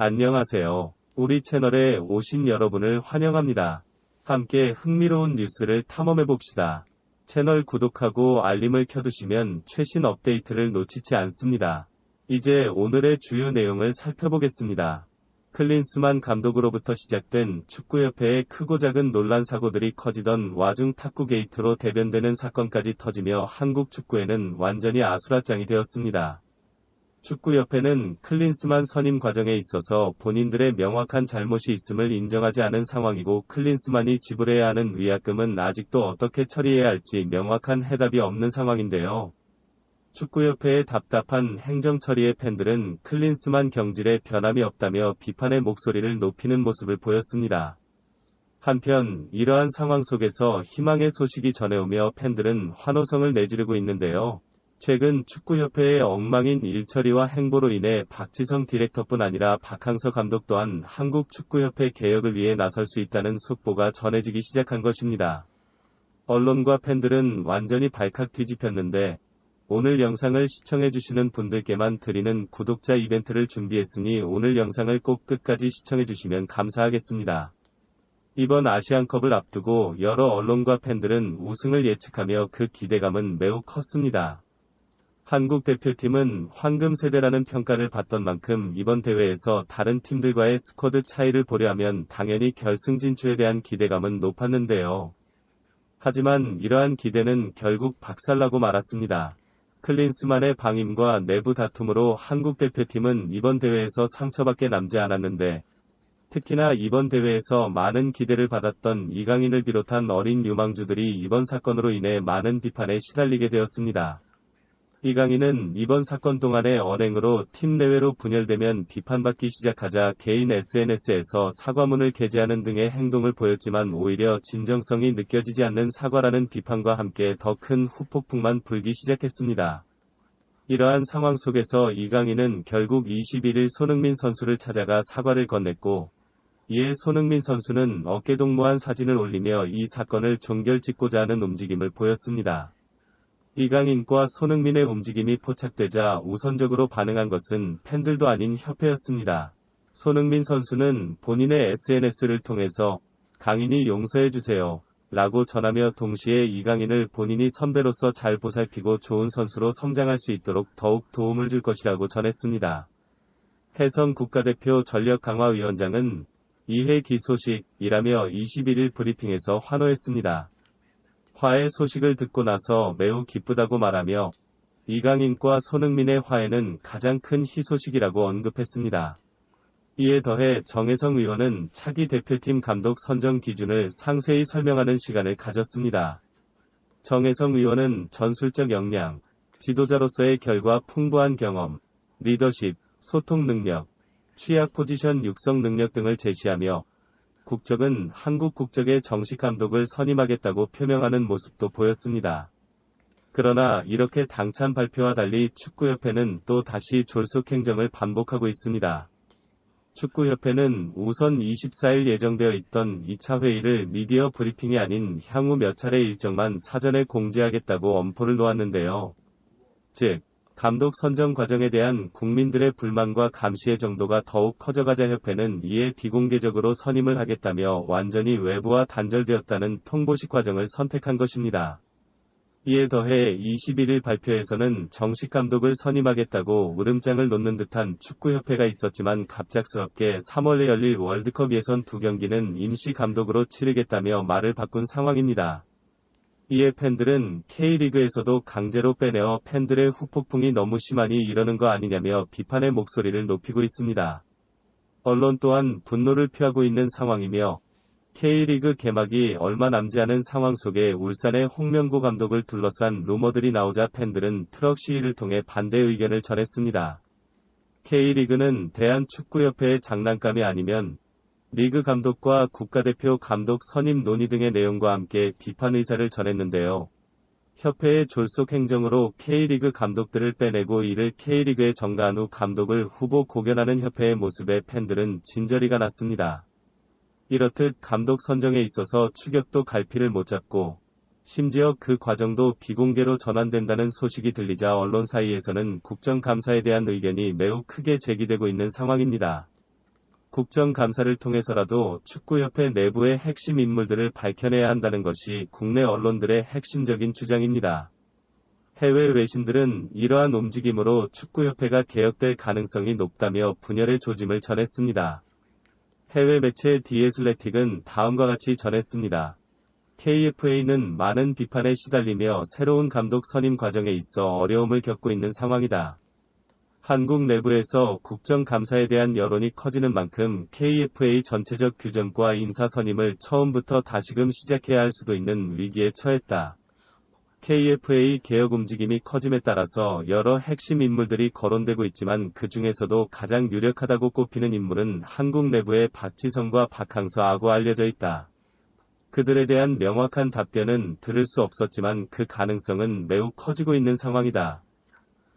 안녕하세요. 우리 채널에 오신 여러분을 환영합니다. 함께 흥미로운 뉴스를 탐험해봅시다. 채널 구독하고 알림을 켜두시면 최신 업데이트를 놓치지 않습니다. 이제 오늘의 주요 내용을 살펴보겠습니다. 클린스만 감독으로부터 시작된 축구협회의 크고 작은 논란 사고들이 커지던 와중 탁구 게이트로 대변되는 사건까지 터지며 한국 축구에는 완전히 아수라장이 되었습니다. 축구협회는 클린스만 선임 과정에 있어서 본인들의 명확한 잘못이 있음을 인정하지 않은 상황이고 클린스만이 지불해야 하는 위약금은 아직도 어떻게 처리해야 할지 명확한 해답이 없는 상황인데요. 축구협회의 답답한 행정 처리에 팬들은 클린스만 경질에 변함이 없다며 비판의 목소리를 높이는 모습을 보였습니다. 한편 이러한 상황 속에서 희망의 소식이 전해오며 팬들은 환호성을 내지르고 있는데요. 최근 축구협회의 엉망인 일처리와 행보로 인해 박지성 디렉터뿐 아니라 박항서 감독 또한 한국 축구협회 개혁을 위해 나설 수 있다는 속보가 전해지기 시작한 것입니다. 언론과 팬들은 완전히 발칵 뒤집혔는데 오늘 영상을 시청해주시는 분들께만 드리는 구독자 이벤트를 준비했으니 오늘 영상을 꼭 끝까지 시청해주시면 감사하겠습니다. 이번 아시안컵을 앞두고 여러 언론과 팬들은 우승을 예측하며 그 기대감은 매우 컸습니다. 한국 대표팀은 황금 세대라는 평가를 받던 만큼 이번 대회에서 다른 팀들과의 스쿼드 차이를 보려하면 당연히 결승 진출에 대한 기대감은 높았는데요. 하지만 이러한 기대는 결국 박살나고 말았습니다. 클린스만의 방임과 내부 다툼으로 한국 대표팀은 이번 대회에서 상처밖에 남지 않았는데 특히나 이번 대회에서 많은 기대를 받았던 이강인을 비롯한 어린 유망주들이 이번 사건으로 인해 많은 비판에 시달리게 되었습니다. 이강인은 이번 사건 동안의 언행으로 팀 내외로 분열되면 비판받기 시작하자 개인 SNS에서 사과문을 게재하는 등의 행동을 보였지만 오히려 진정성이 느껴지지 않는 사과라는 비판과 함께 더 큰 후폭풍만 불기 시작했습니다. 이러한 상황 속에서 이강인은 결국 21일 손흥민 선수를 찾아가 사과를 건넸고 이에 손흥민 선수는 어깨동무한 사진을 올리며 이 사건을 종결짓고자 하는 움직임을 보였습니다. 이강인과 손흥민의 움직임이 포착되자 우선적으로 반응한 것은 팬들도 아닌 협회였습니다. 손흥민 선수는 본인의 SNS를 통해서 강인이 용서해주세요 라고 전하며 동시에 이강인을 본인이 선배로서 잘 보살피고 좋은 선수로 성장할 수 있도록 더욱 도움을 줄 것이라고 전했습니다. 혜성 국가대표 전력강화위원장은 이해 기소식이라며 21일 브리핑에서 환호했습니다. 화해 소식을 듣고 나서 매우 기쁘다고 말하며 이강인과 손흥민의 화해는 가장 큰 희소식이라고 언급했습니다. 이에 더해 정혜성 의원은 차기 대표팀 감독 선정 기준을 상세히 설명하는 시간을 가졌습니다. 정혜성 의원은 전술적 역량, 지도자로서의 결과 풍부한 경험, 리더십, 소통 능력, 취약 포지션 육성 능력 등을 제시하며 국적은 한국 국적의 정식 감독을 선임하겠다고 표명하는 모습도 보였습니다. 그러나 이렇게 당찬 발표와 달리 축구협회는 또 다시 졸속 행정을 반복하고 있습니다. 축구협회는 우선 24일 예정되어 있던 2차 회의를 미디어 브리핑이 아닌 향후 몇 차례 일정만 사전에 공지하겠다고 엄포를 놓았는데요. 즉, 감독 선정 과정에 대한 국민들의 불만과 감시의 정도가 더욱 커져가자 협회는 이에 비공개적으로 선임을 하겠다며 완전히 외부와 단절되었다는 통보식 과정을 선택한 것입니다. 이에 더해 21일 발표에서는 정식 감독을 선임하겠다고 으름장을 놓는 듯한 축구협회가 있었지만 갑작스럽게 3월에 열릴 월드컵 예선 2경기는 임시 감독으로 치르겠다며 말을 바꾼 상황입니다. 이에 팬들은 K리그에서도 강제로 빼내어 팬들의 후폭풍이 너무 심하니 이러는 거 아니냐며 비판의 목소리를 높이고 있습니다. 언론 또한 분노를 표하고 있는 상황이며 K리그 개막이 얼마 남지 않은 상황 속에 울산의 홍명보 감독을 둘러싼 루머들이 나오자 팬들은 트럭 시위를 통해 반대 의견을 전했습니다. K리그는 대한축구협회의 장난감이 아니면 리그 감독과 국가대표 감독 선임 논의 등의 내용과 함께 비판 의사를 전했는데요. 협회의 졸속 행정으로 K리그 감독들을 빼내고 이를 K리그에 정가한 후 감독을 후보 고견하는 협회의 모습에 팬들은 진저리가 났습니다. 이렇듯 감독 선정에 있어서 추격도 갈피를 못 잡고 심지어 그 과정도 비공개로 전환된다는 소식이 들리자 언론 사이에서는 국정감사에 대한 의견이 매우 크게 제기되고 있는 상황입니다. 국정감사를 통해서라도 축구협회 내부의 핵심 인물들을 밝혀내야 한다는 것이 국내 언론들의 핵심적인 주장입니다. 해외 외신들은 이러한 움직임으로 축구협회가 개혁될 가능성이 높다며 분열의 조짐을 전했습니다. 해외 매체 디 애슬레틱은 다음과 같이 전했습니다. KFA는 많은 비판에 시달리며 새로운 감독 선임 과정에 있어 어려움을 겪고 있는 상황이다. 한국 내부에서 국정감사에 대한 여론이 커지는 만큼 KFA 전체적 규정과 인사 선임을 처음부터 다시금 시작해야 할 수도 있는 위기에 처했다. KFA 개혁 움직임이 커짐에 따라서 여러 핵심 인물들이 거론되고 있지만 그 중에서도 가장 유력하다고 꼽히는 인물은 한국 내부의 박지성과 박항서라고 알려져 있다. 그들에 대한 명확한 답변은 들을 수 없었지만 그 가능성은 매우 커지고 있는 상황이다.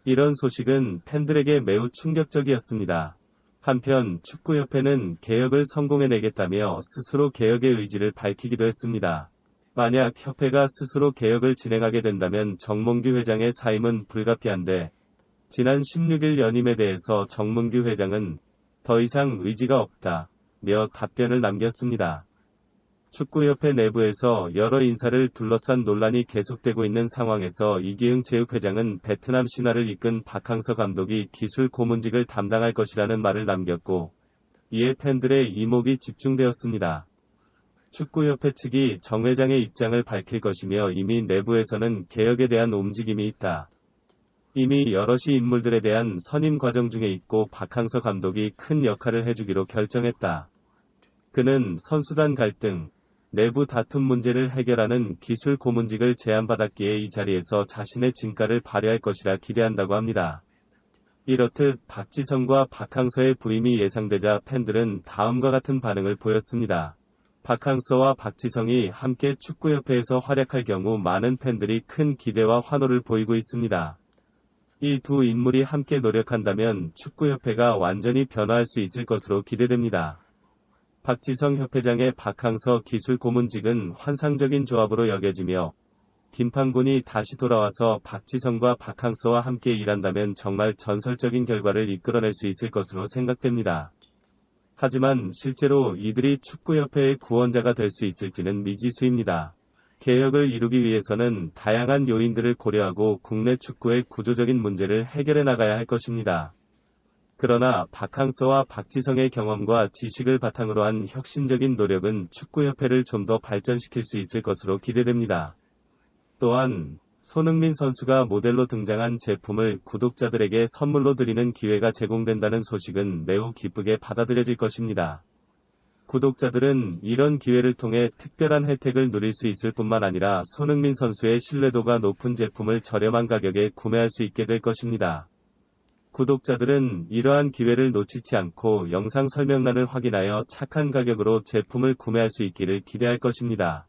이런 소식은 팬들에게 매우 충격적이었습니다. 한편 축구협회는 개혁을 성공해내겠다며 스스로 개혁의 의지를 밝히기도 했습니다. 만약 협회가 스스로 개혁을 진행하게 된다면 정몽규 회장의 사임은 불가피한데 지난 16일 연임에 대해서 정몽규 회장은 더 이상 의지가 없다며 답변을 남겼습니다. 축구협회 내부에서 여러 인사를 둘러싼 논란이 계속되고 있는 상황에서 이기흥 체육회장은 베트남 신화를 이끈 박항서 감독이 기술 고문직을 담당할 것이라는 말을 남겼고 이에 팬들의 이목이 집중되었습니다. 축구협회 측이 정 회장의 입장을 밝힐 것이며 이미 내부에서는 개혁에 대한 움직임이 있다. 이미 여럿이 인물들에 대한 선임 과정 중에 있고 박항서 감독이 큰 역할을 해주기로 결정했다. 그는 선수단 갈등, 내부 다툼 문제를 해결하는 기술 고문직을 제안받았기에 이 자리에서 자신의 진가를 발휘할 것이라 기대한다고 합니다. 이렇듯 박지성과 박항서의 부임이 예상되자 팬들은 다음과 같은 반응을 보였습니다. 박항서와 박지성이 함께 축구협회에서 활약할 경우 많은 팬들이 큰 기대와 환호를 보이고 있습니다. 이 두 인물이 함께 노력한다면 축구협회가 완전히 변화할 수 있을 것으로 기대됩니다. 박지성 협회장의 박항서 기술 고문직은 환상적인 조합으로 여겨지며 김판곤이 다시 돌아와서 박지성과 박항서와 함께 일한다면 정말 전설적인 결과를 이끌어낼 수 있을 것으로 생각됩니다. 하지만 실제로 이들이 축구협회의 구원자가 될 수 있을지는 미지수입니다. 개혁을 이루기 위해서는 다양한 요인들을 고려하고 국내 축구의 구조적인 문제를 해결해 나가야 할 것입니다. 그러나 박항서와 박지성의 경험과 지식을 바탕으로 한 혁신적인 노력은 축구협회를 좀 더 발전시킬 수 있을 것으로 기대됩니다. 또한 손흥민 선수가 모델로 등장한 제품을 구독자들에게 선물로 드리는 기회가 제공된다는 소식은 매우 기쁘게 받아들여질 것입니다. 구독자들은 이런 기회를 통해 특별한 혜택을 누릴 수 있을 뿐만 아니라 손흥민 선수의 신뢰도가 높은 제품을 저렴한 가격에 구매할 수 있게 될 것입니다. 구독자들은 이러한 기회를 놓치지 않고 영상 설명란을 확인하여 착한 가격으로 제품을 구매할 수 있기를 기대할 것입니다.